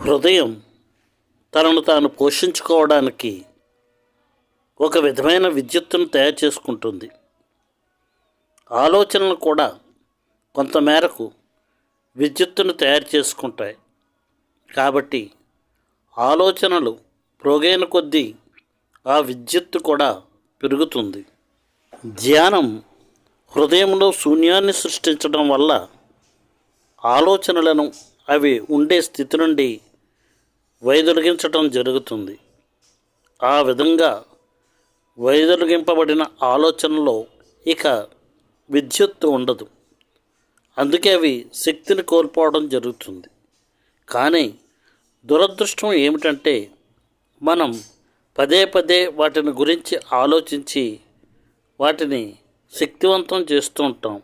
హృదయం తనను తాను పోషించుకోవడానికి ఒక విధమైన విద్యుత్తును తయారు చేసుకుంటుంది. ఆలోచనలు కూడా కొంతమేరకు విద్యుత్తును తయారు చేసుకుంటాయి. కాబట్టి ఆలోచనలు ప్రోగైన కొద్దీ ఆ విద్యుత్తు కూడా పెరుగుతుంది. ధ్యానం హృదయంలో శూన్యాన్ని సృష్టించడం వల్ల ఆలోచనలను అవి ఉండే స్థితి నుండి వైదొలిగించటం జరుగుతుంది. ఆ విధంగా వైదొలిగింపబడిన ఆలోచనలో ఇక విద్యుత్తు ఉండదు. అందుకే అవి శక్తిని కోల్పోవడం జరుగుతుంది. కానీ దురదృష్టం ఏమిటంటే మనం పదే పదే వాటిని గురించి ఆలోచించి వాటిని శక్తివంతం చేస్తూ ఉంటాం.